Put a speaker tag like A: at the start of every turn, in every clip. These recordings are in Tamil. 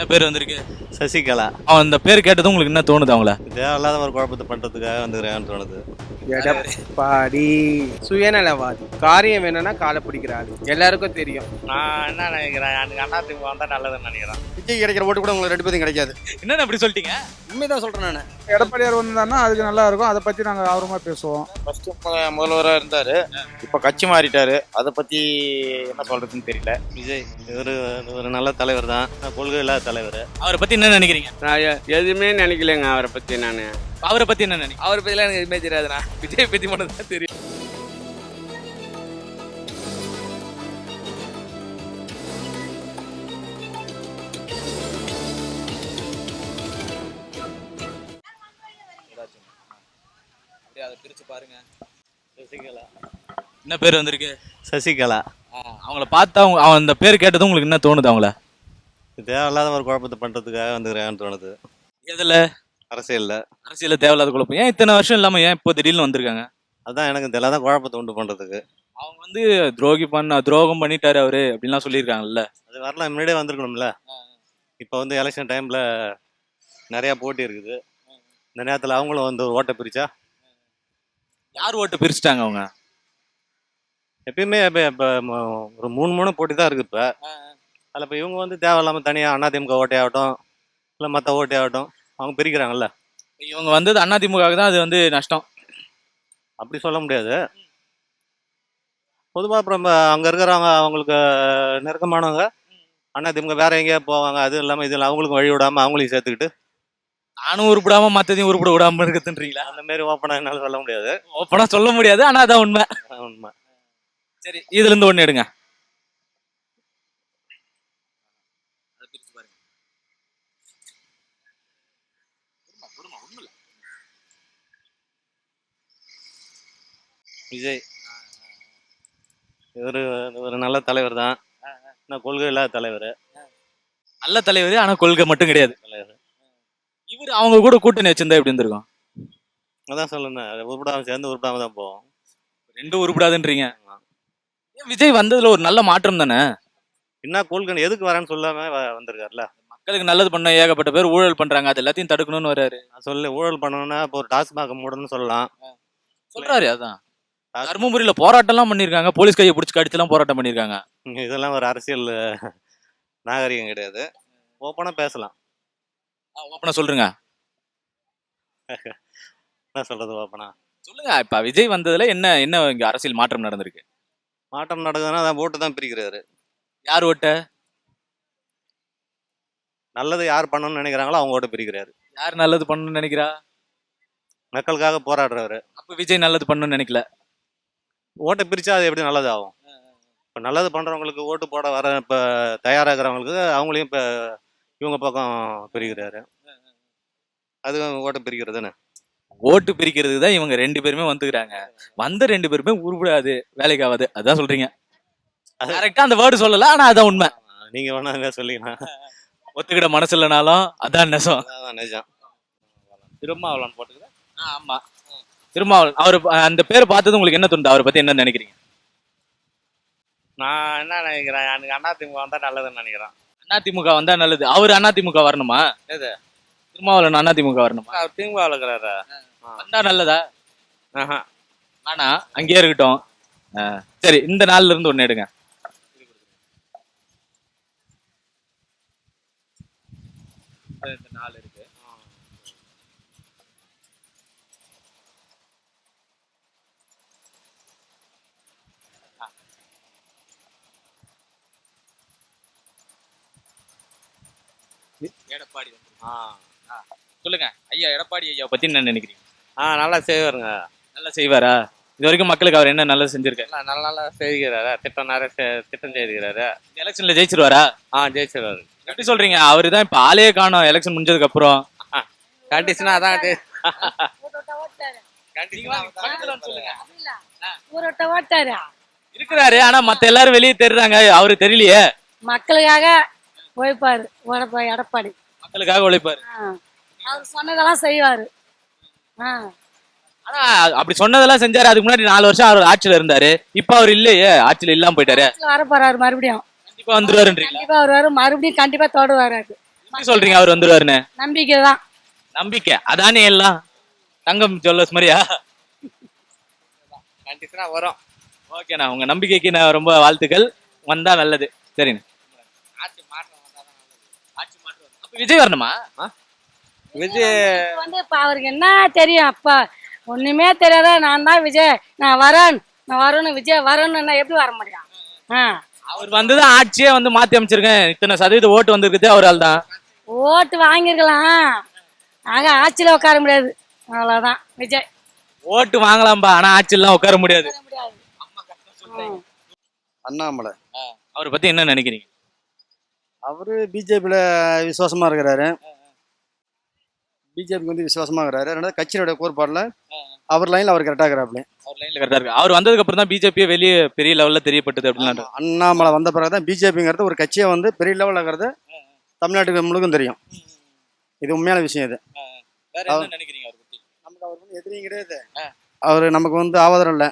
A: என்ன பேர் வந்திருக்கு?
B: சசிகலா.
A: அவன் அந்த பேர் கேட்டதும் உங்களுக்கு என்ன தோணுது அவங்கள?
B: தேவையில்லாத ஒரு குழப்பத்தை பண்றதுக்காக வந்துக்கிறேன்னு தோணுது.
C: எடப்பாடி சுயநலவாதி. காரியம் என்னன்னா காலை பிடிக்கிறாரு, எல்லாருக்கும் தெரியும்.
D: நான் என்ன நினைக்கிறேன், எனக்கு அதிமுக வந்தா நல்லதுன்னு நினைக்கிறேன்.
C: விஜய் கிடைக்கிற ஓட்டு கூட உங்களுக்கு 2 பேரும் கிடைக்காது.
A: என்னன்னு அப்படி சொல்லிட்டீங்க?
C: உண்மைதான் சொல்றேன் நான்.
E: எடப்பாடியார் வந்தாருன்னா அதுக்கு நல்லா இருக்கும். அதை பத்தி நாங்க ஆர்வமா பேசுவோம்.
D: ஃபர்ஸ்ட் முதல்வராக இருந்தாரு, இப்போ கட்சி மாறிட்டாரு. அதை பத்தி என்ன சொல்றதுன்னு தெரியல.
B: விஜய் இவர் ஒரு நல்ல தலைவர் தான், கொள்கை இல்லாத தலைவர்.
A: அவரை பத்தி என்ன நினைக்கிறீங்க?
C: நான் எதுவுமே நினைக்கலங்க அவரை பத்தி. நான்
A: அவரை பத்தி என்ன நினைக்கிறீங்க?
C: அவரை பத்திலாம் எனக்கு எதுவுமே தெரியாதுண்ணா. விஜய் பத்தி மட்டும் தான் தெரியும்.
A: அதை பிரிச்சு பாருங்க.
B: சசிகலா.
A: என்ன பேர் வந்திருக்கு?
B: சசிகலா.
A: அவங்கள பார்த்தா அவன் அந்த பேர் கேட்டதும் உங்களுக்கு என்ன தோணுது அவங்கள?
B: தேவையில்லாத ஒரு குழப்பத்தை பண்றதுக்காக வந்துக்கிறேன்னு தோணுது.
A: எதுல?
B: அரசியல்ல.
A: அரசியல தேவையில்லாத குழப்பம். ஏன் இத்தனை வருஷம் இல்லாம ஏன் இப்போ திடீர்னு வந்திருக்காங்க?
B: அதான் எனக்கு தேவையில்லாத குழப்பத்தை உண்டு பண்றதுக்கு.
A: அவங்க வந்து துரோகம் பண்ணிட்டாரு அவரு அப்படின்லாம் சொல்லியிருக்காங்கல்ல.
B: அது வரலாம், முன்னாடியே வந்திருக்கணும்ல. இப்போ வந்து எலெக்ஷன் டைம்ல நிறைய போட்டி இருக்குது. இந்த நேரத்தில் அவங்களும் வந்து ஒரு ஓட்டை பிரிச்சா
A: யார் ஓட்டு பிரிச்சுட்டாங்க அவங்க?
B: எப்பயுமே இப்போ ஒரு 3 போட்டி தான் இருக்கு இப்போ. அதில் இப்போ இவங்க வந்து தேவையில்லாமல் தனியாக அதிமுக ஓட்டே ஆகட்டும் இல்லை மற்ற ஓட்டே ஆகட்டும் அவங்க பிரிக்கிறாங்கல்ல.
A: இவங்க வந்தது அதிமுக தான், அது வந்து நஷ்டம்
B: அப்படி சொல்ல முடியாது. பொதுவாக அப்புறம் அங்கே இருக்கிறவங்க அவங்களுக்கு நெருக்கமானவங்க அதிமுக வேற எங்கேயா போவாங்க. அது இல்லாமல் இதில் அவங்களுக்கும் வழி விடாமல் அவங்களையும் சேர்த்துக்கிட்டு
A: நானும் உருப்படாம மற்றதையும் உருப்பட விடாம இருக்குதுன்றீங்களா?
B: அந்த மாரி ஓப்பனாக என்னால் சொல்ல முடியாது.
A: ஓப்பனா சொல்ல முடியாது, ஆனா அதான் உண்மை.
B: உண்மை.
A: சரி, இதுல இருந்து ஒண்ணு எடுங்க.
B: விஜய் இவர் ஒரு நல்ல தலைவர் தான், கொள்கை இல்லாத தலைவர்.
A: நல்ல தலைவர், ஆனா கொள்கை மட்டும் கிடையாது
B: தலைவர்.
A: இவர் அவங்க கூட கூட்டணி வச்சிருந்தா எப்படி இருந்திருக்கும்?
B: அதான் சொல்லணும், உருப்படாமல் சேர்ந்து உருப்படாமல் தான் போவோம்.
A: ரெண்டும் உருப்படாதுன்றீங்க. விஜய் வந்ததுல ஒரு நல்ல மாற்றம் தானே.
B: என்ன கொள்கை எதுக்கு வரேன்னு சொல்லாம வந்திருக்காருல.
A: மக்களுக்கு நல்லது பண்ண ஏகப்பட்ட பேர் ஊழல் பண்றாங்க, அது எல்லாத்தையும் தடுக்கணும்னு வர்றாரு.
B: சொல்லு, ஊழல் பண்ணணும்னா இப்போ ஒரு டாஸ்மாக் மூடணும்னு சொல்லலாம்
A: சொல்றாரு. அதான் தர்மபுரியில போராட்டம் எல்லாம் பண்ணிருக்காங்க, போலீஸ் கையை பிடிச்சி கடிச்சு எல்லாம் போராட்டம் பண்ணிருக்காங்க.
B: இதெல்லாம் ஒரு அரசியல் நாகரிகம் கிடையாது. ஓப்பனா பேசலாம்.
A: ஓப்பனா சொல்றீங்க.
B: என்ன சொல்றது ஓப்பனா
A: சொல்லுங்க. இப்ப விஜய் வந்ததுல என்ன என்ன இங்க அரசியல் மாற்றம் நடந்திருக்கு?
B: மாற்றம் நடக்குதுன்னா அதான் ஓட்டு தான் பிரிக்கிறாரு.
A: யார் ஓட்ட?
B: நல்லது யார் பண்ணணும்னு நினைக்கிறாங்களோ அவங்க ஓட்ட பிரிக்கிறாரு.
A: யார் நல்லது பண்ணணும்னு நினைக்கிறா?
B: மக்களுக்காக போராடுறவரு.
A: அப்ப விஜய் நல்லது பண்ணணும்னு நினைக்கல.
B: ஓட்டை பிரிச்சா அது எப்படி நல்லது ஆகும்? இப்போ நல்லது பண்றவங்களுக்கு ஓட்டு போட வர இப்போ தயாராகிறவங்களுக்கு அவங்களையும் இப்போ இவங்க பக்கம் பிரிக்கிறாரு. அது ஓட்டை பிரிக்கிறதுன்னு.
A: ஓட்டு பிரிக்கிறதுக்கு தான் இவங்க 2 பேருமே வந்துக்கிறாங்க. வந்த 2 பேருமே உருப்படாது, வேலைக்கு ஆகாது, அதான் சொல்றீங்க. கரெக்டா அந்த வேர்டு சொல்லல, ஆனா அதான் உண்மை.
B: நீங்க வேணா சொல்லிக்கலாம்.
A: ஒத்துக்கிட மனசு இல்லைனாலும் அதான் நெசம்.
B: அதான் நிஜம்.
D: திருமாவளவன் போட்டுக்கிறேன்.
A: ஆமா, திருமாவளவன். அவர் அந்த பேரை பார்த்தது உங்களுக்கு என்ன தோணுது? அவரை பத்தி என்ன நினைக்கிறீங்க?
D: நான் என்ன நினைக்கிறேன், எனக்கு அதிமுக வந்தா நல்லதுன்னு நினைக்கிறேன்.
A: அதிமுக வந்தா நல்லது. அவரு அதிமுக வரணுமா?
D: எது?
A: திருமாவளவன் அதிமுக வரணுமா?
D: அவர் திமுக இருக்கிறாரு.
A: வந்தா நல்லதா?
D: ஆஹா.
A: ஆனா அங்கேயே இருக்கட்டும். சரி, இந்த நாள்ல இருந்து ஒண்ணு எடுங்க. இந்த நாள் இருக்கு. எடப்பாடி சொல்லுங்க ஐயா. எடப்பாடி ஐயா பத்தி என்ன நினைக்கிறீங்க?
D: நல்லா செய்வாருங்க.
A: நல்லா செய்வாரா? இது வரைக்கும் மக்களுக்கு அவர் என்ன நல்லா செஞ்சிருக்காரு?
D: நல்லா நல்லா செய்கிறாரு. திட்டம் நிறைய திட்டம் செய்திருக்கிறாரு.
A: எலெக்ஷன்ல ஜெயிச்சிருவாரா?
D: ஜெயிச்சிருவாரு.
A: எப்படி சொல்றீங்க? அவரு தான் இப்ப ஆளே காணோம் எலெக்ஷன் முடிஞ்சதுக்கு அப்புறம்.
D: கண்டிஷனா அதான்
A: இருக்கிறாரு. ஆனா மத்த எல்லாரும் வெளியே தெரிறாங்க, அவரு தெரியலையே.
F: மக்களுக்காக உழைப்பாரு எடப்பாடி.
A: மக்களுக்காக உழைப்பாரு.
F: அவர் சொன்னதெல்லாம் செய்வாரு.
A: ஆனா அப்படி சொன்னதெல்லாம் செஞ்சாரு. அதுக்கு முன்னாடி 4 வருஷம் அவர் ஆட்சியில இருந்தாரு. இப்ப அவர் இல்லையே, ஆட்சியில இல்லாம போயிட்டாரு.
F: வர போறாரு, மறுபடியும்
A: கண்டிப்பா வந்துருவாருன்றீங்களா?
F: கண்டிப்பா வருவாரு, மறுபடியும் கண்டிப்பா தொடுவாரு.
A: எப்படி சொல்றீங்க அவர் வந்துருவாருன்னு?
F: நம்பிக்கை தான்.
A: நம்பிக்கை அதானே எல்லாம். தங்கம் ஜுவல்லர்ஸ் மாதிரியா?
C: கண்டிப்பா வரும்.
A: ஓகேண்ணா, உங்க நம்பிக்கைக்கு நான் ரொம்ப வாழ்த்துக்கள். வந்தா நல்லது. சரிண்ணா.
C: ஆட்சி மாற்றம் வந்தாதான் நல்லது.
A: ஆட்சி மாற்றம். அப்ப விஜய் வரணுமா?
C: விஜய்
F: வந்து இப்ப அவருக்கு என்ன தெரியும்? அப்ப ஒண்ணுமே தெரியாத நான் தான் விஜய், நான் வரேன்னு விஜய் வரேன்னு எப்படி வர முடியும்?
A: அவர் வந்துதான் ஆட்சியே வந்து மாத்தி அமைச்சிருக்கேன். இத்தனை சதவீத ஓட்டு வந்திருக்குது அவரால் தான்.
F: ஓட்டு வாங்கிருக்கலாம், ஆக ஆட்சியில உட்கார முடியாது. அவ்வளவுதான் விஜய்.
A: ஓட்டு வாங்கலாம்பா, ஆனா ஆட்சியெல்லாம் உட்கார முடியாது.
F: உட்கார முடியாது.
G: அண்ணாமலை
A: அவரை பத்தி என்ன நினைக்கிறீங்க?
G: அவரு பிஜேபியில் விசுவாசமா இருக்கிறாரு. பிஜேபிக்கு வந்து விசுவாசமா இருக்கிறாரு. ரெண்டாவது கட்சியோட கோட்பாடில் அவர் லைன்ல அவர் கரெக்டாக இருக்கிறாப்ல.
A: அவர் லைன்ல கரெக்டா இருக்கு. அவர் வந்ததுக்கு அப்புறம் தான் பிஜேபியே வெளியே பெரிய லெவல்ல தெரியப்பட்டது அப்படின்னு.
G: அண்ணாமலை வந்த பிறகு தான் பிஜேபிங்கிறது ஒரு கட்சியை வந்து பெரிய லெவலில் இருக்கிறது தமிழ்நாட்டுக்கு முழுக்கும் தெரியும். இது உண்மையான விஷயம். இது
A: வேற என்ன நினைக்கிறீங்க அவரை பத்தி?
G: நமக்கு அவர் வந்து எதிரியும் கிடையாது, அவர் நமக்கு வந்து ஆதரவு இல்லை.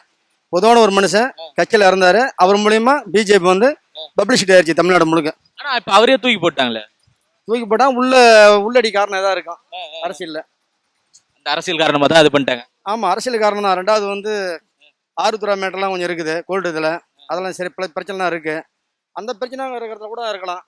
G: பொதுவான ஒரு மனுஷன் கட்சியில் இருந்தாரு. அவர் மூலியமா பிஜேபி வந்து பப்ளிசிட்டி ஆயிடுச்சு தமிழ்நாடு முழுக்க.
A: ஆனா இப்ப அவரே தூக்கி போட்டாங்களே.
G: தூக்கி போட்டா உள்ளடி காரணம் எதா இருக்கும் அரசியல்ல.
A: அந்த அரசியல் காரணமா தான் இது பண்ணிட்டாங்க.
G: ஆமா, அரசியல் காரணம் தான். ரெண்டாவது வந்து ஆறுதுறை மேட்டர்லாம் கொஞ்சம் இருக்குது கோல்டு இதில். அதெல்லாம் சரி பிரச்சனைலாம் இருக்கு. அந்த பிரச்சனை இருக்கிறதுல கூட இருக்கலாம்.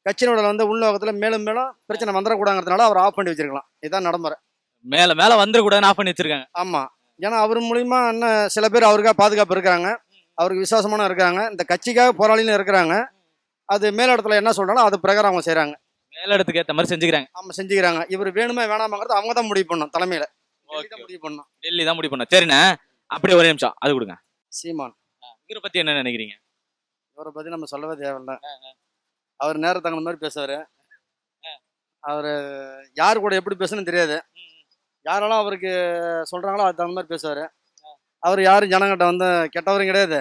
G: கட்சியினோட வந்து உள்நோக்கத்தில் மேலும் மேலும் பிரச்சனை வந்துடக்கூடாங்கிறதுனால அவர் ஆஃப் பண்ணி வச்சிருக்கலாம். இதுதான் நடைமுறை.
A: மேல மேல வந்துடக்கூடாதுன்னு ஆஃப் பண்ணி வச்சிருக்காங்க.
G: ஆமா, ஏன்னா அவர் மூலியமா இன்னும் சில பேர் அவருக்காக பாதுகாப்பு இருக்காங்க, அவருக்கு விசுவாசமான இருக்காங்க, இந்த கட்சிக்காக போராளின்னு இருக்கிறாங்க. அது மேலிடத்துல என்ன சொல்றாலும் அது பிரகாரம் அவங்க செய்யறாங்க.
A: மேலிடத்துக்கு ஏற்ற மாதிரி செஞ்சுக்கிறாங்க.
G: ஆமா, செஞ்சுக்கிறாங்க. இவர் வேணுமே வேணாமாங்கிறது அவங்க தான் முடிவு பண்ணணும். தலைமையில முடிவு பண்ணணும்.
A: டெல்லி தான் முடிவு பண்ண. சரிண்ணே, அப்படியே ஒரே நிமிஷம் அது கொடுங்க.
G: சீமான்
A: இவரை பத்தி என்ன நினைக்கிறீங்க?
G: இவரை பத்தி நம்ம சொல்லவே தேவையில்ல. அவர் நேரம் தகுந்த மாதிரி பேசுவாரு. அவர் யாரு கூட எப்படி பேசணும்னு தெரியாது. யாரெல்லாம் அவருக்கு சொல்றாங்களோ அது தகுந்த மாதிரி பேசுவாரு. அவர் யாரும் ஜனங்கிட்ட வந்து கெட்டவரும் கிடையாது.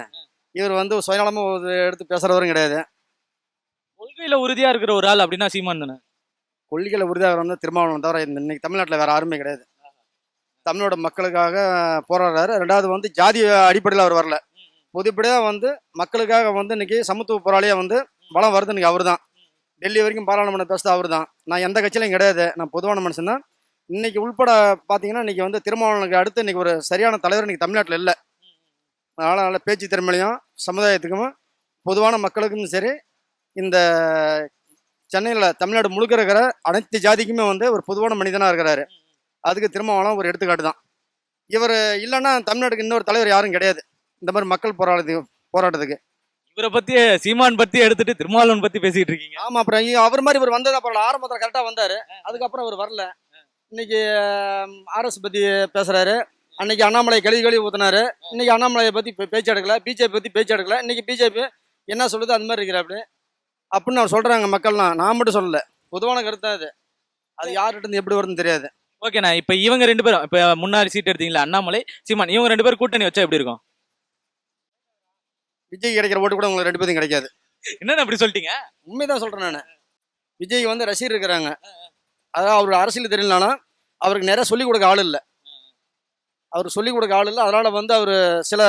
G: இவர் வந்து சுயநலமா எடுத்து பேசுறவரும் கிடையாது.
A: கொள்கையில உறுதியா இருக்கிற ஒரு ஆள் அப்படின்னா சீமான் தானே.
G: கொள்கையில உறுதியாக வந்து திருமாவளவன் தவிர இன்னைக்கு தமிழ்நாட்டில் வேற யாருமே கிடையாது. தமிழோட மக்களுக்காக போராடுறாரு. ரெண்டாவது வந்து ஜாதி அடிப்படையில் அவர் வரல. பொதுப்படியாக வந்து மக்களுக்காக வந்து இன்னைக்கு சமத்துவ போராளியா வந்து பலம் வருது. இன்னைக்கு அவர் தான் டெல்லி வரைக்கும் பாராளுமன்றம் பேசுறது அவர் தான். நான் எந்த கட்சியிலையும் கிடையாது, நான் பொதுவான மனுஷன் தான். இன்னைக்கு உள்பட பார்த்தீங்கன்னா இன்னைக்கு வந்து திருமாவளவனுக்கு அடுத்து இன்னைக்கு ஒரு சரியான தலைவர் இன்னைக்கு தமிழ்நாட்டில் இல்லை. அதனால் நல்ல பேச்சு திறமையிலையும் சமுதாயத்துக்கும் பொதுவான மக்களுக்கும் சரி, இந்த சென்னையில் தமிழ்நாடு முழுக்க இருக்கிற அனைத்து ஜாதிக்குமே வந்து ஒரு பொதுவான மனிதனாக இருக்கிறாரு. அதுக்கு திருமாவளவன் ஒரு எடுத்துக்காட்டு தான். இவர் இல்லைன்னா தமிழ்நாட்டுக்கு இன்னொரு தலைவர் யாரும் கிடையாது இந்த மாதிரி மக்கள் போராட்டத்துக்கு.
A: இவரை பத்தி சீமான் பத்தி எடுத்துட்டு திருமாவளவன் பத்தி பேசிட்டு இருக்கீங்க.
G: ஆமா, அப்புறம் அவர் மாதிரி இவர் வந்தது அப்புறம் ஆரம்பத்தில் கரெக்டாக வந்தாரு. அதுக்கப்புறம் அவர் வரல. இன்னைக்கு ஆர்எஸ் பத்தி பேசுறாரு. அன்னைக்கு அண்ணாமலை கழுவி ஊத்தினாரு. இன்னைக்கு அண்ணாமலையை பத்தி பேச்சு எடுக்கல, பிஜேபி பத்தி பேச்சு எடுக்கல. இன்னைக்கு பிஜேபி என்ன சொல்லுது அது மாதிரி இருக்கிறாரு அப்படின்னு அவர் சொல்றாங்க மக்கள்லாம். நான் மட்டும் சொல்லல, பொதுவான கருத்தா அது. அது யார்கிட்ட இருந்து எப்படி வருதுன்னு தெரியாது.
A: ஓகேண்ணா, இப்ப இவங்க ரெண்டு பேரும் இப்ப முன்னாடி சீட் எடுத்தீங்களா அண்ணாமலை சீமான், இவங்க ரெண்டு பேரும் கூட்டணி வச்சா எப்படி இருக்கும்?
G: விஜய் கிடைக்கிற ஓட்டு கூட உங்களுக்கு ரெண்டு பேரும் கிடைக்காது.
A: என்னன்னு அப்படி சொல்லிட்டீங்க?
G: உண்மைதான் சொல்றேன் நான். விஜய் வந்து ரசிகர் இருக்கிறாங்க. அதாவது அவரோட அரசியல் தெரியலனாலும் அவருக்கு நிறைய சொல்லிக் கொடுக்க ஆள் இல்லை. அவருக்கு சொல்லிக் கொடுக்க ஆள் இல்லை. அதனால வந்து அவர் சில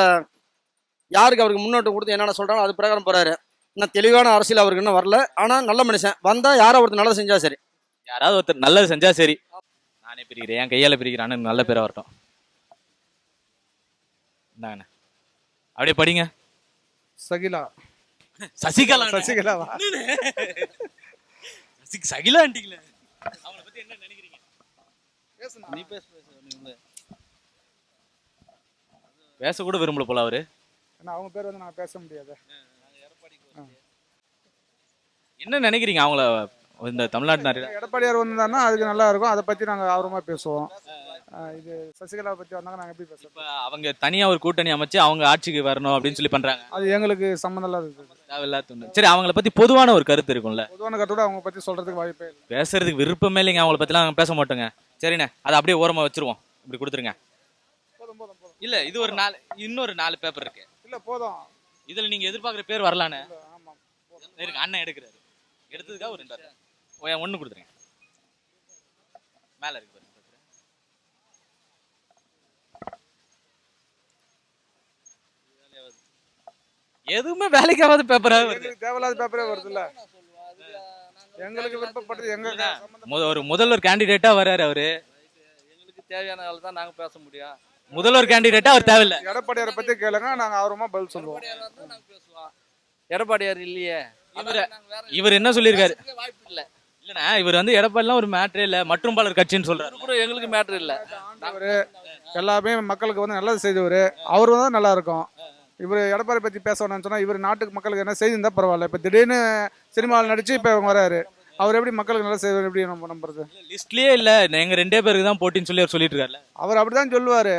G: யாருக்கு அவருக்கு முன்னோட்டம் கொடுத்து என்னென்ன சொல்றாங்களோ அது பிரகாரம் போறாரு. இன்னும் தெளிவான அரசியல் அவருக்கு இன்னும் வரல. ஆனா நல்ல மனுஷன் வந்தா யாரோ ஒருத்தர் நல்லது செஞ்சா சரி.
A: யாராவது ஒருத்தர் நல்லது செஞ்சா சரி. நானே பிரிக்கிறேன், என் கையால பிரிக்கிறான்னு நல்ல பேரா வரட்டும். என்னங்கண்ணா அப்படியே படிங்க.
E: சகிலா.
A: சசிகலா.
E: சசிகலாவா?
A: சகிலான்ட்டீங்களே, அவங்கள பத்தி என்ன நினைக்கிறீங்க?
E: நீ
A: பேச கூட விரும்பல போல அவரு.
E: ஏன்னா அவங்க பேர் வந்து நான் பேச முடியாது.
A: என்ன நினைக்கிறீங்க அவங்கள இந்த தமிழ்நாட்டு?
E: எடப்பாடியார் வந்தாருன்னா அதுக்கு நல்லா இருக்கும். அதை பத்தி நாங்க ஆர்வமா பேசுவோம். இது சசிகலா பத்தி வந்தாங்க நாங்க எப்படி பேசுவோம்?
A: இப்ப அவங்க தனியா ஒரு கூட்டணி அமைச்சு அவங்க ஆட்சிக்கு வரணும் அப்படின்னு சொல்லி பண்றாங்க.
E: அது எங்களுக்கு சம்மந்தம் இல்லாத.
A: சரி, அவங்கள பத்தி பொதுவான ஒரு கருத்து இருக்கும்ல.
E: பொதுவான கருத்தோட அவங்க பத்தி சொல்றதுக்கு வாய்ப்பே இல்லை.
A: பேசுறதுக்கு விருப்பமே இல்லைங்க. அவங்கள பத்திலாம் நாங்க பேச மாட்டோங்க. சரிண்ணே, அதை அப்படியே ஓரமா வச்சிருவோம். இப்படி கொடுத்துருங்க. இல்ல, இது ஒரு இன்னொரு 4 பேப்பர் இருக்கு.
E: இல்ல போதும்.
A: இதுல நீங்க எதிர்பார்க்குற பேர் வரலானே.
E: ஆமா,
A: இருக்கு. அண்ணன் எடுக்கிறாரு. எடுத்ததுக்காக ஒரு 2 ஒண்ணு கொடுத்துருங்க. மேல இருக்கு. எதுவுமே வேலைக்காவது பேப்பரா வருது.
E: தேவையில்லாத பேப்பரே வருது இல்ல. எங்களுக்கு விருப்பப்பட்டது எங்க
A: ஒரு முதல்வர் கேண்டிடேட்டா வர்றாரு அவரு.
C: எங்களுக்கு தேவையான ஆள் தான் நாங்க பேச முடியும்.
A: முதல்வர் கேண்டிடேட்டா அவர் தேவையில்ல.
E: எடப்பாடியாரை பத்தி கேளுங்க, நாங்க ஆர்வமா பதில் சொல்லுவோம்.
C: எடப்பாடியார் வந்தா நாங்க பேசுவோம். எடப்பாடியார் இல்லையே.
A: இவரு-
C: நாங்க வேற
A: இவர் என்ன சொல்லியிருக்காரு?
C: பேசுறதுக்கே வாய்ப்பு இல்ல.
A: இல்லண்ணா, இவர் வந்து எடப்பாடிலாம் ஒரு மேட்டரே இல்ல, மற்றும் பலர் கட்சின்னு சொல்றாரு.
C: இது கூட எங்களுக்கு மேட்டர் இல்ல.
E: ஆண்டவரு எல்லாமே மக்களுக்கு வந்து நல்லது செய்தவர், அவரு தான் நல்லா இருக்கும். இவர் எடப்பாடி பத்தி பேசணும்னு சொன்னா இவர் நாட்டுக்கு மக்களுக்கு என்ன செய்தி இருந்தா பரவாயில்ல. இப்ப திடீர்னு சினிமாவில் நடிச்சு இப்ப இவங்க வராரு, அவர் எப்படி மக்களுக்கு நல்லா செய்வார், எப்படி நம்ம நம்புறது?
A: லிஸ்ட்லயே இல்ல, எங்க 2 பேருக்கு தான் போட்டின்னு சொல்லி அவர் சொல்லிட்டு இருக்காருல்ல.
E: அவர் அப்படிதான் சொல்லுவாரு.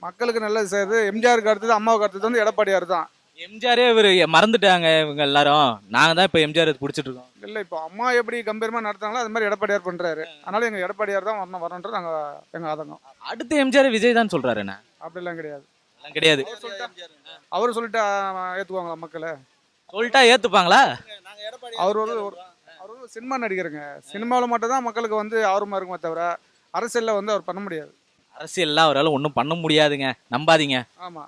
E: மக்களுக்கு நல்லது செய்யறது எம்ஜிஆருக்கு அடுத்தது, அம்மாவுக்கு அடுத்தது வந்து எடப்பாடியார் தான்.
A: எம்ஜிஆரே இவர் மறந்துட்டாங்க இவங்க எல்லாரும். நாங்க தான் இப்ப எம்ஜிஆர் பிடிச்சிட்டு இருக்கோம்.
E: இல்ல இப்போ அம்மா எப்படி கம்பீரமா நடத்துறாங்களோ அது மாதிரி எடப்பாடியார் பண்றாரு. அதனால எங்க எடப்பாடியார் தான் வரணுன்றது நாங்க எங்க ஆதங்கம்.
A: அடுத்து எம்ஜிஆர் விஜய் தான் சொல்றாரு. என்ன
E: அப்படிலாம் கிடையாது.
A: அதெல்லாம் கிடையாது.
E: அவரு சொல்லிட்டா ஏத்துக்குவாங்களா மக்கள்?
A: சொல்லிட்டா ஏத்துப்பாங்களா?
E: அவர் ஒரு அவர் ஒரு சினிமா நடிகருங்க. சினிமாவில் மட்டும் தான் மக்களுக்கு வந்து ஆர்வமா இருக்குமே தவிர அரசியல்ல வந்து அவர் பண்ண முடியாது.
A: அரசியல்லாம் அவரால் ஒன்றும் பண்ண முடியாதுங்க, நம்பாதீங்க.
E: ஆமா.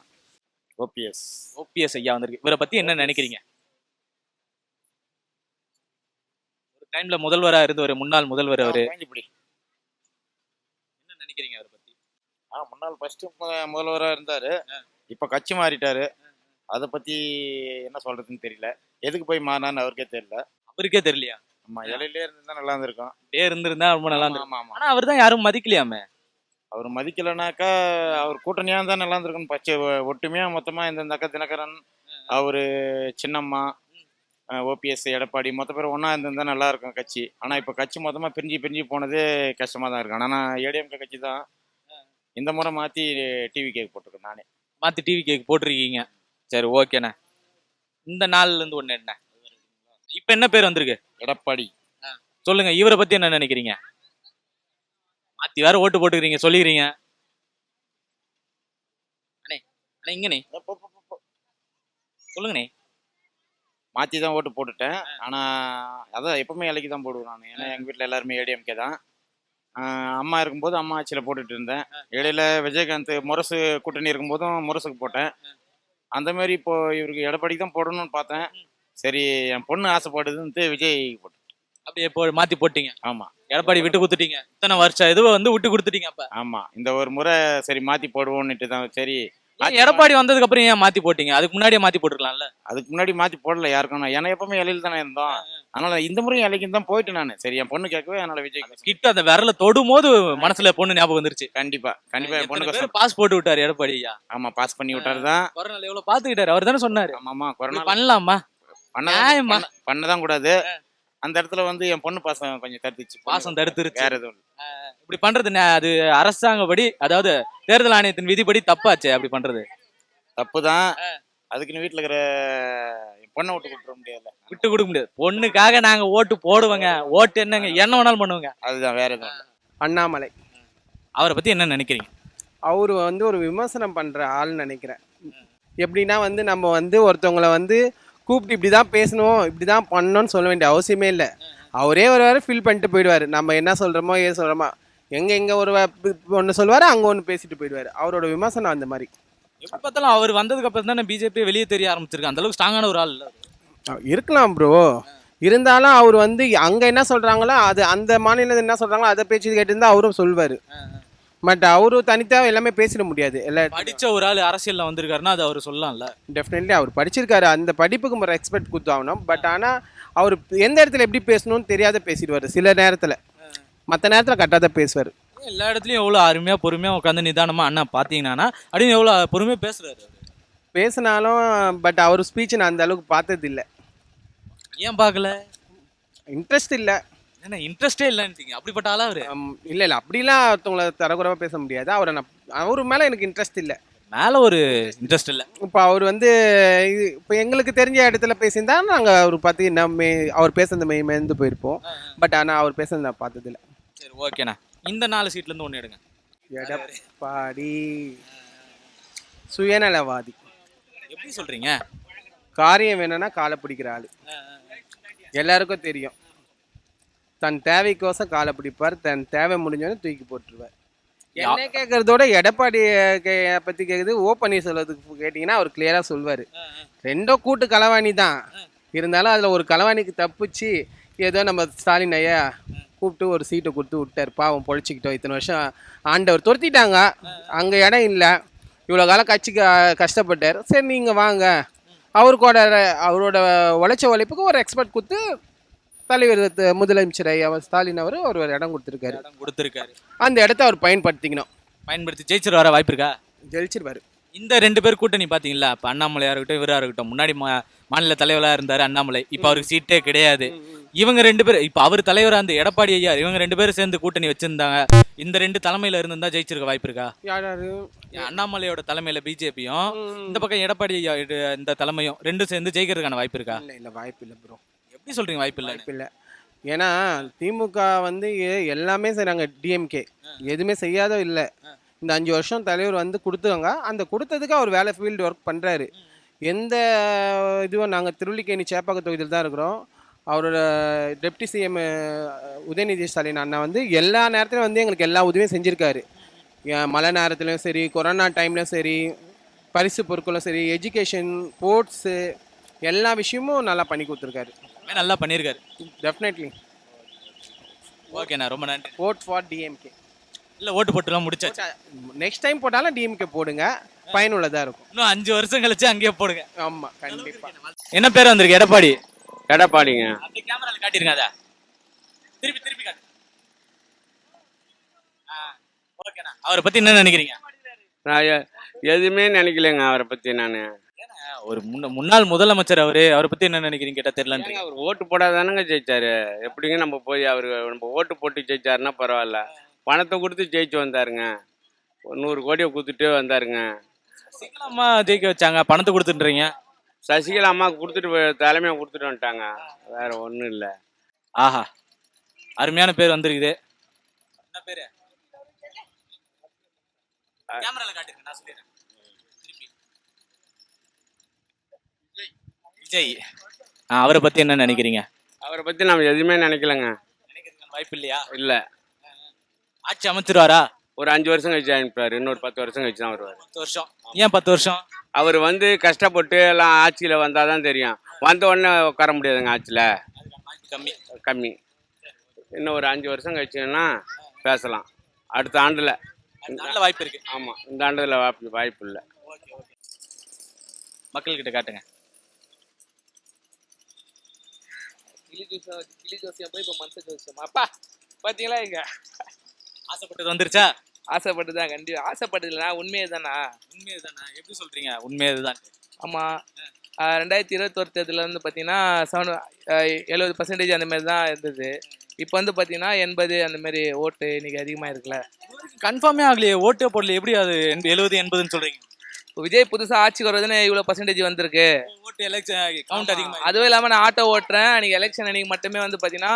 D: ஓபிஎஸ்
A: ஓபிஎஸ் ஐயா வந்திருக்கு. இவரை பத்தி என்ன நினைக்கிறீங்க? ஒரு டைம்ல முதல்வரா இருந்து ஒரு முன்னாள் முதல்வர் அவரு. என்ன நினைக்கிறீங்க அவரை பத்தி?
D: முன்னாள் ஃபர்ஸ்ட் முதல்வராக இருந்தாரு. இப்ப கட்சி மாறிட்டாரு. அதை பத்தி என்ன சொல்றதுன்னு தெரியல. எதுக்கு போய் மாறினான்னு அவருக்கே தெரியல.
A: அவருக்கே தெரியலையா?
D: ஆமா, இலையிலே இருந்தா நல்லா இருந்திருக்கும்.
A: இருந்திருந்தா ரொம்ப நல்லா இருந்திருக்கும்.
D: ஆமா.
A: ஆனா அவர் தான் யாரும் மதிக்கலையாமே.
D: அவர் மதிக்கலைனாக்கா அவர் கூட்டணியா இருந்தா நல்லா இருந்திருக்கும். பச்சை ஒட்டுமையா மொத்தமா இந்த அக்கா தினகரன், அவரு சின்னம்மா, ஓபிஎஸ், எடப்பாடி மொத்த பேர் ஒன்றா இருந்திருந்தா நல்லா இருக்கும் கட்சி. ஆனால் இப்போ கட்சி மொத்தமாக பிரிஞ்சு போனதே கஷ்டமாக தான் இருக்கு. ஆனால் நான் ஏடிஎம்கே கட்சி தான் இந்த முறை மாற்றி டிவி கேக் போட்டிருக்கேன். நானே
A: மாற்றி டிவி கேக் போட்டிருக்கீங்க. சரி, ஓகேண்ணே. இந்த நாள்லேருந்து ஒன்று என்ன இப்போ என்ன பேர் வந்திருக்கு?
D: எடப்பாடி.
A: சொல்லுங்க, இவரை பற்றி என்ன நினைக்கிறீங்க? மாற்றி வேற ஓட்டு போட்டுக்கிறீங்க சொல்லிக்கிறீங்க. அண்ணே அண்ணே இங்கண்ணே சொல்லுங்கண்ணே.
D: மாற்றி தான் ஓட்டு போட்டுட்டேன். ஆனால் அதான் எப்பவுமே இலைக்கு தான் போடுவேன் நான். ஏன்னா எங்கள் வீட்டில் எல்லாருமே ஏடிஎம்கே தான். அம்மா இருக்கும்போது அம்மா ஆட்சியில் போட்டுட்டு இருந்தேன். இடையில விஜயகாந்த் முரசு கூட்டணி இருக்கும்போதும் முரசுக்கு போட்டேன். அந்த மாதிரி இப்போ இவருக்கு எடப்பாடிக்கு தான் போடணும்னு பார்த்தேன். சரி, என் பொண்ணு ஆசைப்படுதுன்ட்டு விஜய் போட்டேன்.
A: அப்படியே இப்போ மாற்றி போட்டீங்க.
D: ஆமாம்,
A: எடப்பாடி விட்டு கொடுத்துட்டீங்க. இத்தனை வருஷம் எதுவும் வந்து விட்டு கொடுத்துட்டீங்க. அப்ப
D: ஆமாம், இந்த ஒரு முறை சரி மாற்றி போடுவோன்னுட்டு தான். சரி,
A: எடப்பாடி வந்ததுக்கு அப்புறம் ஏன் மாத்தி போட்டீங்க? அதுக்கு முன்னாடியே மாத்தி போட்டுருக்கலாம்ல.
D: அதுக்கு முன்னாடி மாற்றி போடல யாருக்கும். ஏன்னா எப்பவுமே இலையில தானே இருந்தோம். அதனால இந்த முறையும் இலைக்கு தான் போயிட்டு நான். சரி, என் பொண்ணு கேட்கவே அதனால விஜய்
A: கிட்ட அந்த விரல தொடும் போது மனசுல பொண்ணு ஞாபகம் வந்துருச்சு.
D: கண்டிப்பா என் பொண்ணு
A: பாஸ் போட்டு விட்டாரு எடப்பாடி ஐயா.
D: ஆமா, பாஸ் பண்ணி விட்டாரு தான்.
A: கொரோனால எவ்வளவு பாத்துக்கிட்டாரு, அவர் தானே சொன்னாரு.
D: ஆமாமா, கொரோனா
A: பண்ணலாமா?
D: பண்ணதான் கூடாது. அந்த இடத்துல வந்து என் பொண்ணு பாசம் கொஞ்சம் தடுத்துச்சு.
A: பாசம் தடுத்துருச்சு.
D: வேற எதுவும்
A: இப்படி பண்றது அது அரசாங்கப்படி, அதாவது தேர்தல் ஆணையத்தின் விதிப்படி தப்பாச்சு. அப்படி பண்றது
D: தப்புதான். அதுக்குன்னு வீட்டுல இருக்கிற பொண்ணை விட்டு கொடுத்துட முடியாது.
A: விட்டு கொடுக்க முடியாது. பொண்ணுக்காக நாங்க ஓட்டு போடுவோங்க. ஓட்டு என்னங்க, என்ன வேணாலும் பண்ணுவோங்க.
D: அதுதான், வேற எதுவும்.
H: அண்ணாமலை,
A: அவரை பத்தி என்ன நினைக்கிறீங்க?
H: அவர் வந்து ஒரு விமர்சனம் பண்ற ஆள்னு நினைக்கிறேன். எப்படின்னா வந்து நம்ம வந்து ஒருத்தவங்களை வந்து கூப்பிட்டு இப்படி தான் பேசணும், இப்படி தான் பண்ணணும்னு சொல்ல வேண்டிய அவசியமே இல்லை. அவரே ஒரு வேறு ஃபீல் பண்ணிட்டு போயிடுவார். நம்ம என்ன சொல்கிறோமோ ஏது சொல்கிறோமோ, எங்கே ஒரு ஒன்று சொல்லுவார், அங்கே ஒன்று பேசிட்டு போயிடுவார். அவரோட விமர்சனம் அந்த மாதிரி.
A: எப்படி பார்த்தாலும் அவர் வந்ததுக்கு அப்புறம் தானே பிஜேபி வெளியே தெரிய ஆரம்பிச்சிருக்கு. அந்த அளவுக்கு ஸ்ட்ராங்கான ஒரு ஆள் இல்ல.
H: இருக்கலாம் ப்ரோ. இருந்தாலும் அவர் வந்து அங்கே என்ன சொல்கிறாங்களோ அது, அந்த மாநிலத்தில் என்ன சொல்கிறாங்களோ அதை பேச்சு கேட்டிருந்தா அவரும் சொல்வார். பட் அவரும் தனித்தாக எல்லாமே பேசிட முடியாது. எல்லாம்
A: படிச்ச ஒரு ஆள் அரசியலில் வந்திருக்காருன்னா அது அவர் சொல்லலாம்ல.
H: டெஃபினெட்லி அவர் படிச்சிருக்காரு, அந்த படிப்புக்கு ஒரு ரெஸ்பெக்ட் கொடுத்தாகணும். பட் ஆனால் அவர் எந்த இடத்துல எப்படி பேசணும்னு தெரியாத பேசிடுவார். சில நேரத்தில், மற்ற நேரத்தில் கரெக்டாக தான் பேசுவார்.
A: எல்லா இடத்துலையும் எவ்வளோ அருமையாக பொறுமையாக உட்காந்து நிதானமாக அண்ணா பார்த்தீங்கன்னா அப்படின்னு எவ்வளோ பொறுமையாக பேசுறாரு.
H: பேசினாலும் பட் அவர் ஸ்பீச் நான் அந்த அளவுக்கு பார்த்தது இல்லை.
A: ஏன் பார்க்கல?
H: இன்ட்ரெஸ்ட் இல்லை.
A: என்ன இன்ட்ரெஸ்டே இல்லைன்னு அப்படிப்பட்ட ஆளா அவரு?
H: இல்லை அப்படிலாம் ஒருத்தவங்களை தரக்குறைவாக பேச முடியாது. அவர் மேலே எனக்கு இன்ட்ரெஸ்ட் இல்லை.
A: மேலே ஒரு இன்ட்ரெஸ்ட் இல்லை.
H: இப்போ அவர் வந்து இப்போ எங்களுக்கு தெரிஞ்ச இடத்துல பேசியிருந்தா நாங்கள் அவர் பார்த்து நம்ம அவர் பேசுறது மேந்து போயிருப்போம். பட் ஆனால் அவர் பேசுறது நான் பார்த்ததில்ல.
A: சரி, ஓகேண்ணா. இந்த 4 சீட்லேருந்து ஒன்று எடுங்க.
H: எடப்பாடி சுயநலவாதி.
A: எப்படி சொல்றீங்க?
H: காரியம் வேணும்னா காலை பிடிக்கிற ஆள். எல்லாருக்கும் தெரியும். தன் தேவைக்கோசம் காலை பிடிப்பார், தன் தேவை முடிஞ்சோன்னு தூக்கி போட்டுருவார். என்ன கேட்கறதோட எடப்பாடி பற்றி கேட்குறது, ஓ பன்னீர்செல்வத்துக்கு கேட்டிங்கன்னா அவர் கிளியராக சொல்வார். ரெண்டும் கூட்டு களவாணி தான். இருந்தாலும் அதில் ஒரு களவாணிக்கு தப்பிச்சு ஏதோ நம்ம ஸ்டாலின் ஐயா கூப்பிட்டு ஒரு சீட்டை கொடுத்து விட்டார். பாவம் பொழைச்சிக்கிட்டோம். இத்தனை வருஷம் ஆண்டவர் துரத்திட்டாங்க, அங்கே இடம் இல்லை, இவ்வளோ காலம் கட்சிக்கு கஷ்டப்பட்டார். சரி நீங்கள் வாங்க, அவரோட உழைச்ச உழைப்புக்கு ஒரு எக்ஸ்பர்ட் கொடுத்து தலைவர் முதலமைச்சர் ஐயா ஸ்டாலின் அவர் ஒரு இடம் கொடுத்துருக்காரு. அந்த இடத்த அவர்
A: பயன்படுத்தி ஜெயிச்சிரு வர வாய்ப்பு இருக்கா?
H: ஜெயிச்சிருவாரு.
A: இந்த 2 பேர் கூட்டணி பாத்தீங்களா? இப்ப அண்ணாமலையா இருக்கட்டும், இவரா இருக்கட்டும், முன்னாடி மாநில தலைவரா இருந்தாரு அண்ணாமலை, இப்ப அவருக்கு சீட்டே கிடையாது. இவங்க 2 பேர் இப்ப அவர் தலைவரா அந்த எடப்பாடி ஐயா, இவங்க 2 பேரும் சேர்ந்து கூட்டணி வச்சிருந்தாங்க. இந்த 2 தலைமையில இருந்தா ஜெயிச்சிருக்க வாய்ப்பு இருக்கா?
H: யாராரு?
A: அண்ணாமலையோட தலைமையில பிஜேபியும், இந்த பக்கம் எடப்பாடி ஐயா இந்த தலைமையும் ரெண்டும் சேர்ந்து ஜெயிக்கிறதுக்கான வாய்ப்பு இருக்கா?
H: இல்லை வாய்ப்பு இல்லை ப்ரோ.
A: எப்படி சொல்றீங்க வாய்ப்பு இல்லை?
H: வாய்ப்பு இல்லை. ஏன்னா திமுக வந்து எல்லாமே செய்கிறாங்க, டிஎம்கே எதுவுமே செய்யாத இல்லை. இந்த 5 வருஷம் தலைவர் வந்து கொடுத்தாங்க, அந்த கொடுத்ததுக்கு அவர் வேலை ஃபீல்டு ஒர்க் பண்ணுறாரு. எந்த இதுவும் நாங்கள் திருவல்லிக்கேணி சேப்பாக்க தொகுதியில் தான் இருக்கிறோம். அவரோட டெப்டி சிஎம் உதயநிதி ஸ்டாலின் அண்ணா வந்து எல்லா நேரத்திலும் வந்து எங்களுக்கு எல்லா உதவியும் செஞ்சுருக்காரு. மழை நேரத்துலையும் சரி, கொரோனா டைம்லையும் சரி, பரிசு பொருட்களும் சரி, எஜுகேஷன், ஸ்போர்ட்ஸு எல்லா விஷயமும் நல்லா பண்ணி கொடுத்துருக்காரு.
A: நல்லா பண்ணியிருக்காரு.
H: டெஃபினெட்லி.
A: ஓகேண்ணா, ரொம்ப நன்றி.
H: Vote for DMK.
A: இல்லை, ஓட்டு போட்டுலாம் முடிச்சாச்சு.
H: நெக்ஸ்ட் டைம் போட்டாலும் டிஎம்கே போடுங்க, பயனுள்ளதாக இருக்கும்.
A: இன்னும் 5 வருஷம் கழிச்சு அங்கேயே போடுங்க.
H: ஆமாம், கண்டிப்பாக.
A: என்ன பேர் வந்திருக்கு? எடப்பாடி.
I: எடப்பாடிங்க.
A: அப்படியே கேமரால காட்டிருங்க. அதை திருப்பி காட்டு. ஓகேண்ணா, அவரை பத்தி என்ன நினைக்கிறீங்க?
I: நான் எதுவுமே நினைக்கலங்க அவரை பத்தி. நான்
A: ஒரு முன்னாள் முதலமைச்சர் அவரை பத்தி என்ன நினைக்கிறீங்க கேட்டா தெரியலன்றீங்க.
I: அவர் ஓட்டு போடாதானுங்க ஜெயிச்சாரு. எப்படிங்க நம்ம போய் நம்ம ஓட்டு போட்டு ஜெயிச்சாருன்னா பரவாயில்ல. பணத்தை கொடுத்து ஜெயிச்சு வந்தாருங்க. 100 கோடியை கொடுத்துட்டு வந்தாருங்க.
A: சசிகலா அம்மா ஜெயிக்க வச்சாங்க, பணத்தை கொடுத்துன்றீங்க.
I: சசிகலா அம்மாவுக்கு கொடுத்துட்டு தலைமையை கொடுத்துட்டு வந்துட்டாங்க, வேற ஒன்றும் இல்லை.
A: ஆஹா, அருமையான பேர் வந்திருக்குது. என்ன பேரு? கேமரால காட்டுங்க, நான் சொல்லிடுறேன். விஜய். அவரை பத்தி என்ன நினைக்கிறீங்க?
I: அவரை பத்தி நம்ம எதுவுமே நினைக்கலங்க.
A: நினைக்கிறதுக்கு வாய்ப்பு இல்லையா?
I: இல்ல.
A: ஆட்சி அமைச்சிருவாரா?
I: ஒரு 5 வருஷம் கழிச்சு அனுப்பிப்பாரு. இன்னொரு 10 வருஷம் கழிச்சு தான் வருவாரு.
A: 10 வருஷம். ஏன் 10 வருஷம்?
I: அவர் வந்து கஷ்டப்பட்டு எல்லாம் ஆட்சியில வந்தாதான் தெரியும். வந்த உடனே உட்கார முடியாதுங்க ஆட்சியில. கம்மி. இன்னும் ஒரு 5 வருஷம் கழிச்சுன்னா பேசலாம். அடுத்த ஆண்டுல
A: வாய்ப்பு இருக்கு.
I: ஆமா, இந்த ஆண்டுல வாய்ப்பு இல்லை.
A: மக்கள்கிட்ட காட்டுங்க.
C: கிளி ஜோசியம் போய் இப்போ மனசு ஜோசியம். அப்பா பார்த்தீங்களா, இங்க
A: ஆசைப்பட்டது வந்துருச்சா?
C: ஆசைப்பட்டு தான். கண்டிப்பாக ஆசைப்பட்டதுலண்ணா. உண்மையே தானா?
A: எப்படி சொல்றீங்க? உண்மையே தான்.
C: ஆமாம். 2021 தேர்தலில் வந்து பார்த்தீங்கன்னா 70% அந்த மாதிரி தான் இருந்தது. இப்போ வந்து பார்த்தீங்கன்னா 80 அந்த மாதிரி ஓட்டு இன்னைக்கு அதிகமாக இருக்குல்ல.
A: கன்ஃபார்மே ஆகலையே, ஓட்டே போடல. எப்படி அது 70-80ன்னு சொல்றீங்க?
C: இப்போ விஜய் புதுசாக ஆட்சிக்கு வர்றதுன்னு இவ்வளோ % வந்திருக்கு.
A: ஓட்டு எலெக்ஷன் கவுண்ட் அதிகமாக.
C: அதுவும் இல்லாமல் நான் ஆட்டோ ஓட்டுறேன். அன்றைக்கி எலெக்ஷன் அன்றைக்கி மட்டுமே வந்து பார்த்தீங்கன்னா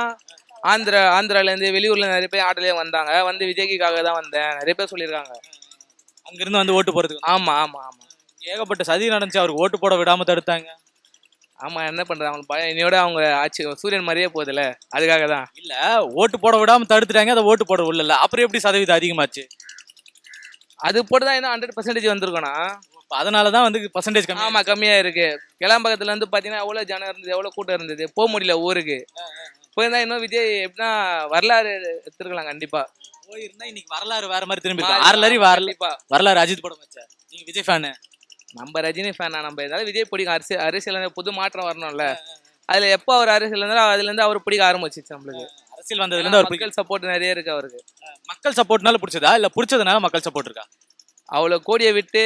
C: ஆந்திராலேருந்து வெளியூரில் நிறைய பேர் ஆட்டோலேயே வந்தாங்க. வந்து விஜய்க்காக தான் வந்தேன் நிறைய பேர் சொல்லியிருக்காங்க.
A: அங்கேருந்து வந்து ஓட்டு போகிறதுக்கு.
C: ஆமாம்.
A: ஏகப்பட்ட சதி நடந்துச்சு, அவருக்கு ஓட்டு போட விடாமல் தடுத்தாங்க.
C: ஆமாம், என்ன பண்ணுறாங்க அவங்களுக்கு பயம். என்னையோட அவங்க ஆட்சி சூரியன் மாதிரியே போகுதுல்ல, அதுக்காக தான்.
A: இல்லை, ஓட்டு போட விடாமல் தடுத்துட்டாங்க, அதை ஓட்டு போட விடல. அப்புறம் எப்படி சதவீதம் அதிகமாச்சு?
C: அது போட்டு தான் இன்னும் 100% வந்திருக்கோண்ணா.
A: அதனால தான் வந்து பர்சன்டேஜ் கம்மி.
C: ஆமாம், கம்மியாக இருக்குது. கிளம்பக்கத்தில் வந்து பார்த்தீங்கன்னா எவ்வளோ ஜனம் இருந்தது, எவ்வளோ கூட்டம் இருந்தது. போக முடியல ஊருக்கு. போயிருந்தா இன்னும் விஜய் எப்படின்னா வரலாறு எடுத்துருக்கலாம். கண்டிப்பாக
A: போயிருந்தா இன்னைக்கு வரலாறு வேற மாதிரி திரும்பி வரலாறு அஜித் படம் வச்சா. நீங்கள் விஜய் ஃபேனு?
C: நம்ம ரஜினி ஃபேனா? நம்ம இருந்தாலும் விஜய் பிடிக்கும். அரசியல் புது மாற்றம் வரணும்ல. அதில் எப்போ அவர் அரசியல் இருந்தாலும் அதுலேருந்து அவர் பிடிக்க ஆரம்பிச்சிச்சு நம்மளுக்கு.
A: அரசியல் வந்ததுலேருந்து அவர்
C: மக்கள் சப்போர்ட் நிறைய இருக்கு அவருக்கு.
A: மக்கள் சப்போர்ட்னால பிடிச்சதா இல்லை பிடிச்சதுனால மக்கள் சப்போர்ட் இருக்கா?
C: அவ்வளோ கோடியை விட்டு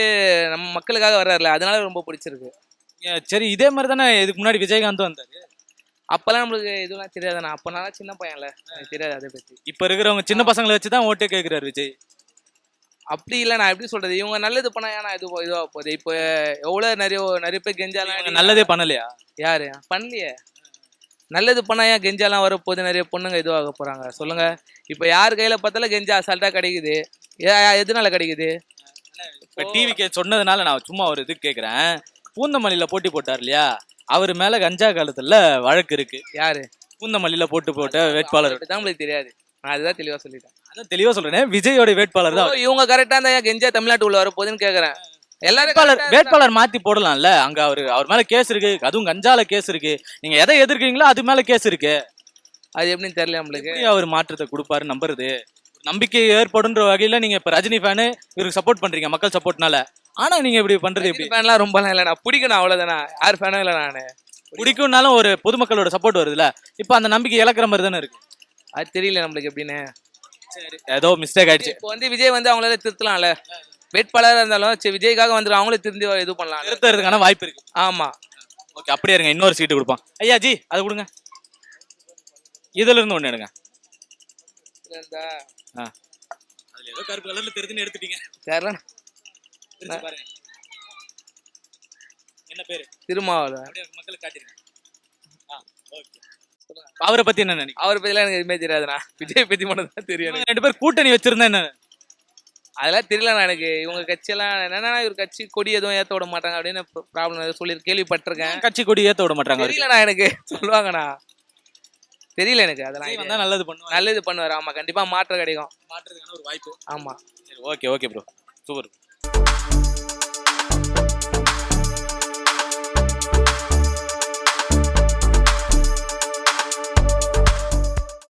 C: நம்ம மக்களுக்காக வர்றாருல, அதனால ரொம்ப பிடிச்சிருக்கு.
A: சரி, இதே மாதிரி தானே இதுக்கு முன்னாடி விஜயகாந்த் வந்தாரு.
C: அப்போல்லாம் நம்மளுக்கு இதெல்லாம் தெரியாதுண்ணா. அப்போனால சின்ன பையன்ல, எனக்கு தெரியாது அதை பற்றி.
A: இப்போ இருக்கிறவங்க சின்ன பசங்களை வச்சு தான் ஓட்டே கேட்குறாரு விஜய்.
C: அப்படி இல்லை, நான் எப்படி சொல்றது, இவங்க நல்லது பண்ணா ஏன்னா இதுவாக போகுது. இப்போ எவ்வளோ நிறைய பேர் கெஞ்சாலாம்
A: நல்லதே பண்ணலையா?
C: யாரு பண்ணலையே. நல்லது பண்ணா ஏன் கெஞ்சாலாம் வரப்போகுது, நிறைய பொண்ணுங்க இதுவாக போகிறாங்க சொல்லுங்க. இப்போ யார் கையில் பார்த்தாலும் கெஞ்சா அசால்ட்டாக கிடைக்குது. எதனால கிடைக்குது?
A: இப்போ டிவிக்கு சொன்னதுனால நான் சும்மா ஒரு இது கேட்குறேன். பூந்தமல்லியில் போட்டி போட்டார் இல்லையா, அவர் மேலே கஞ்சா காலத்தில் வழக்கு இருக்கு.
C: யாரு?
A: பூந்தமல்லியில் போட்ட வேட்பாளர்
C: தான் நம்மளுக்கு தெரியாது. நான் அதுதான் தெளிவாக சொல்லிட்டேன்.
A: அதான் தெளிவாக சொல்றேன், விஜயோட வேட்பாளர் தான்.
C: இவங்க கரெக்டாக இருந்தா கெஞ்சா தமிழ்நாட்டு உள்ள வரப்போகுதுன்னு கேட்குறேன். எல்லாரும்
A: வேட்பாளர் மாத்தி போடலாம்ல. அங்க அவர் மேல கேஸ் இருக்கு, அதுவும் கஞ்சால கேஸ் இருக்கு. நீங்க எதை எதிர்க்கிறீங்களோ அது மேல கேஸ் இருக்கு.
C: அது எப்படின்னு தெரியல நம்மளுக்கு.
A: எப்படி அவர் மாற்றத்தை கொடுப்பாரு நம்புறது? நம்பிக்கை ஏற்படுன்ற வகையில நீங்க இப்ப ரஜினி ஃபேனு இவருக்கு சப்போர்ட் பண்றீங்க மக்கள் சப்போர்ட்னால. ஆனா நீங்க இப்படி பண்றது எப்படி?
C: ஃபேன்லாம் ரொம்பலாம் இல்லைண்ணா, பிடிக்கணும் அவ்வளோதானா, யார் ஃபேனும் இல்லை நான்.
A: பிடிக்கும்னாலும் ஒரு பொதுமக்களோட சப்போர்ட் வருதுல்ல, இப்ப அந்த நம்பிக்கை இழக்கிற மாதிரி தானே இருக்கு.
C: அது தெரியல நம்மளுக்கு எப்படின்னு.
A: சரி, ஏதோ மிஸ்டேக் ஆயிடுச்சு.
C: இப்போ வந்து விஜய் வந்து அவங்களால திருத்தலாம்ல, வேட்பாளராக இருந்தாலும் சரி விஜய்க்காக வந்துடும், அவங்களே திருந்தி இது பண்ணலாம்.
A: திருத்துறதுக்கான வாய்ப்பு இருக்கு.
C: ஆமா.
A: ஓகே, அப்படியே இருங்க, இன்னொரு சீட்டு கொடுப்பான். ஐயா ஜி அதை கொடுங்க, இதுல இருந்து ஒண்ணு எடுங்க. அதுல ஏதோ கருப்பு கலர்ல தெரிஞ்சுன்னு எடுத்துட்டீங்க.
C: கேரளா
A: பிரிச்சு பாருங்க. என்ன பேரு?
C: திருமாவளவன்.
A: அப்படியே மக்களுக்கு காட்டிருங்க. ஓகே, அவரை பத்தி என்ன நினைக்கிறீங்க?
C: அவரை பத்திலாம் எனக்கு எதுவுமே தெரியாதுண்ணா, விஜய் பத்தி மட்டும் தான் தெரியும் எனக்கு.
A: இவங்க ரெண்டு பேர் கூட்டணி வச்சிருந்தா என்ன?
C: அதெல்லாம் தெரியலண்ணா எனக்கு. இவங்க கட்சியெல்லாம் என்னன்னா இவர் கட்சி கொடி எதுவும் ஏற்ற விட மாட்டாங்க அப்படின்னு ப்ராப்ளம் சொல்லி கேள்விப்பட்டிருக்கேன்.
A: கட்சி கொடி ஏத்த விட மாட்டாங்க.
C: தெரியலண்ணா எனக்கு, சொல்லுவாங்கண்ணா, தெரியல எனக்கு. அதெல்லாம்
A: வந்தா நல்லது பண்ணுவாங்க.
C: நல்லது பண்ணுவார். ஆமா, கண்டிப்பா மாற்றம் கிடைக்கும்,
A: மாற்றத்துக்கான ஒரு வாய்ப்பு.
C: ஆமா.
A: சரி, ஓகே ஓகே ப்ரோ, சூப்பர்.